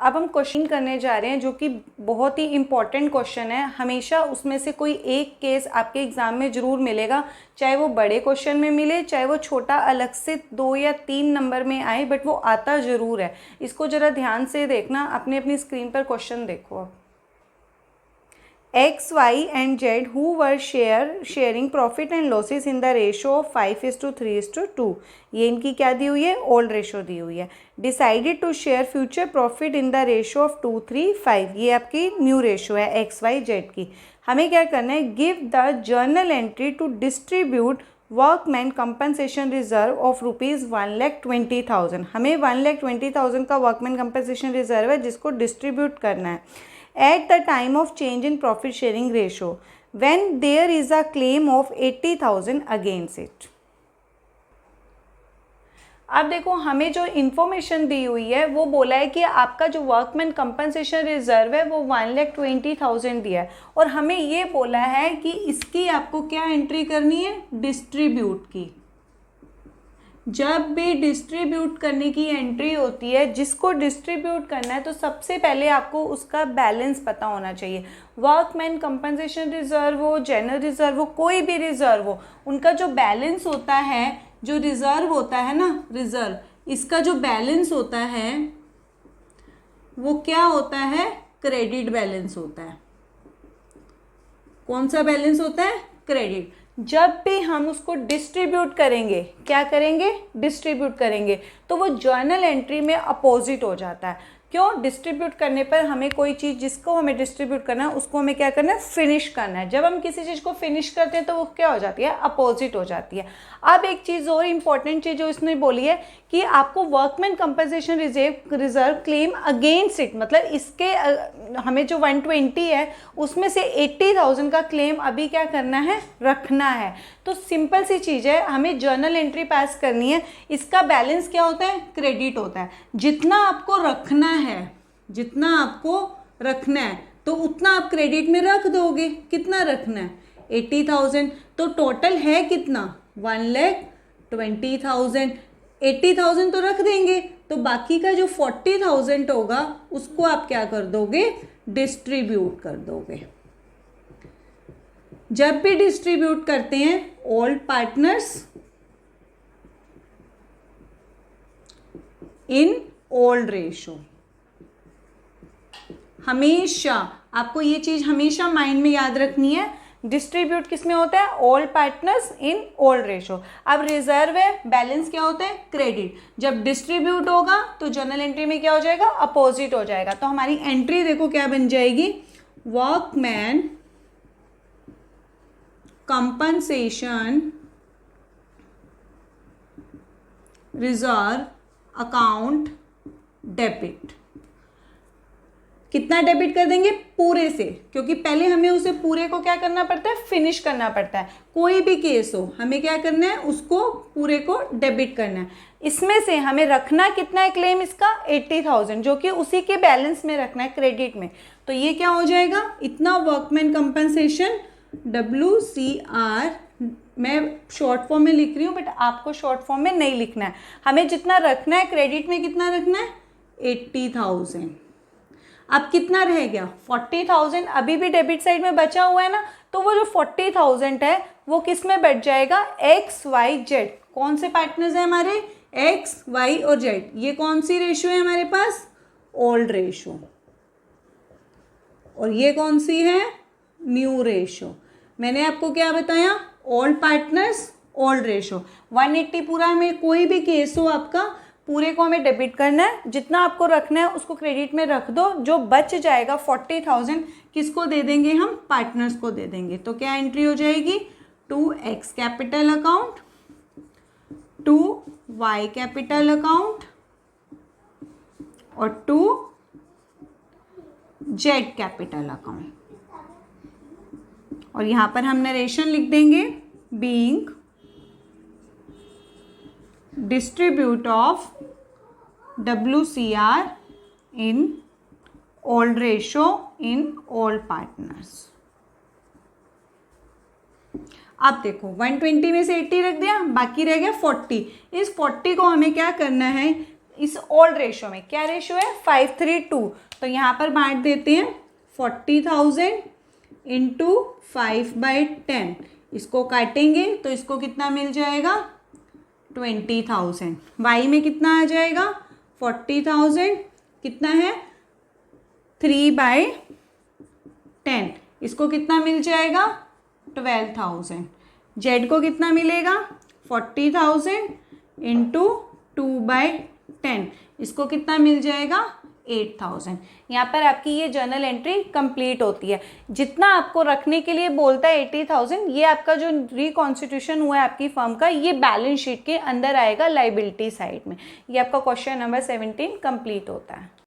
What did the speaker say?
अब हम क्वेश्चन करने जा रहे हैं जो कि बहुत ही इम्पॉर्टेंट क्वेश्चन है। हमेशा उसमें से कोई एक केस आपके एग्ज़ाम में ज़रूर मिलेगा, चाहे वो बड़े क्वेश्चन में मिले, चाहे वो छोटा अलग से 2 या 3 नंबर में आए, बट वो आता ज़रूर है। इसको ज़रा ध्यान से देखना। अपनी अपनी स्क्रीन पर क्वेश्चन देखो। अब X, Y and Z who were sharing profit and losses in the ratio of 5:3:2, ये इनकी क्या दी हुई है, ओल्ड रेशो दी हुई है। Decided to share future profit in the ratio of 2:3:5, ये आपकी न्यू रेशो है X, Y, Z की। हमें क्या करना है, give the journal entry to distribute workman compensation reserve of ₹1,20,000। हमें 1,20,000 का वर्कमैन कंपनसेशन रिजर्व है जिसको डिस्ट्रीब्यूट करना है at the time of change in profit sharing ratio when there is a claim of 80,000 against it। अब देखो, हमें जो इन्फॉर्मेशन दी हुई है वो बोला है कि आपका जो वर्कमैन कंपनसेशन रिजर्व है वो 1,20,000 दिया है, और हमें ये बोला है कि इसकी आपको क्या एंट्री करनी है, डिस्ट्रीब्यूट की। जब भी डिस्ट्रीब्यूट करने की एंट्री होती है, जिसको डिस्ट्रीब्यूट करना है, तो सबसे पहले आपको उसका बैलेंस पता होना चाहिए। वर्कमैन कंपनसेशन रिजर्व हो, जनरल रिजर्व हो, कोई भी रिजर्व हो, उनका जो बैलेंस होता है, जो रिजर्व होता है ना, रिजर्व, इसका जो बैलेंस होता है वो क्या होता है, क्रेडिट बैलेंस होता है। कौन सा बैलेंस होता है, क्रेडिट। जब भी हम उसको डिस्ट्रीब्यूट करेंगे, क्या करेंगे, डिस्ट्रीब्यूट करेंगे, तो वो जर्नल एंट्री में अपोजिट हो जाता है। क्यों, डिस्ट्रीब्यूट करने पर हमें कोई चीज़ जिसको हमें डिस्ट्रीब्यूट करना है उसको हमें क्या करना है, फिनिश करना है। जब हम किसी चीज़ को फिनिश करते हैं तो वो क्या हो जाती है, अपोजिट हो जाती है। अब एक चीज़ और इम्पॉर्टेंट चीज़ जो इसने बोली है कि आपको workman compensation reserve claim against it, मतलब इसके हमें जो 120 है उसमें से 80,000 का क्लेम अभी क्या करना है, रखना है। तो सिंपल सी चीज़ है, हमें जर्नल एंट्री पास करनी है। इसका बैलेंस क्या होता है, क्रेडिट होता है। जितना आपको रखना है, जितना आपको रखना है तो उतना आप क्रेडिट में रख दोगे। कितना रखना है, 80,000। तो टोटल है कितना, 1,20,000। 80,000 तो रख देंगे, तो बाकी का जो 40,000 होगा उसको आप क्या कर दोगे, डिस्ट्रीब्यूट कर दोगे। जब भी डिस्ट्रीब्यूट करते हैं all partners in old ratio, हमेशा आपको ये चीज हमेशा माइंड में याद रखनी है। डिस्ट्रीब्यूट किस में होता है, all partners in old ratio. अब रिजर्व है, बैलेंस क्या होता है, क्रेडिट। जब डिस्ट्रीब्यूट होगा तो जर्नल एंट्री में क्या हो जाएगा, अपोजिट हो जाएगा। तो हमारी एंट्री देखो क्या बन जाएगी, workman compensation reserve account debit. कितना डेबिट कर देंगे, पूरे से, क्योंकि पहले हमें उसे पूरे को क्या करना पड़ता है, फिनिश करना पड़ता है। कोई भी केस हो हमें क्या करना है, उसको पूरे को डेबिट करना है। इसमें से हमें रखना कितना है क्लेम, इसका 80,000, जो कि उसी के बैलेंस में रखना है, क्रेडिट में। तो ये क्या हो जाएगा, इतना वर्कमैन कंपनसेशन WCR, मैं शॉर्ट फॉर्म में लिख रही हूँ बट आपको शॉर्ट फॉर्म में नहीं लिखना है। हमें जितना रखना है क्रेडिट में, कितना रखना है, 80,000। अब कितना रह गया, 40,000 अभी भी डेबिट साइड में बचा हुआ है ना, तो वो जो 40,000 है वो किस में बढ़ जाएगा, X, Y, Z। कौन से पार्टनर्स हैं हमारे, X, Y और Z। ये कौन सी रेशो है हमारे पास, ओल्ड रेशो। और ये कौन सी है, न्यू रेशो। मैंने आपको क्या बताया, ऑल पार्टनर्स ओल्ड रेशो। 180 पूरा में कोई भी केस हो आपका, पूरे को हमें डेबिट करना है। जितना आपको रखना है उसको क्रेडिट में रख दो, जो बच जाएगा 40,000 किसको दे देंगे, हम पार्टनर्स को दे देंगे। तो क्या एंट्री हो जाएगी, 2X capital account, 2Y capital account और 2Z कैपिटल अकाउंट। और यहां पर हम नरेशन लिख देंगे, being distribute of WCR in old ratio in all partners. अब देखो 120 में से 80 रख दिया, बाकी रह गया 40। इस 40 को हमें क्या करना है, इस ओल्ड रेशो में, क्या रेशो है 5:3:2, तो यहाँ पर बांट देते हैं 40,000 इंटू 5/10, इसको काटेंगे तो इसको कितना मिल जाएगा 20,000। वाई में कितना आ जाएगा 40,000, कितना है 3/10, इसको कितना मिल जाएगा 12,000। जेड को कितना मिलेगा 40,000 इंटू 2/10, इसको कितना मिल जाएगा 8,000। यहाँ पर आपकी ये जर्नल एंट्री कंप्लीट होती है। जितना आपको रखने के लिए बोलता है 80,000, ये आपका जो रिकॉन्स्टिट्यूशन हुआ है आपकी फर्म का, ये बैलेंस शीट के अंदर आएगा लाइबिलिटी साइड में। ये आपका क्वेश्चन नंबर 17 कंप्लीट होता है।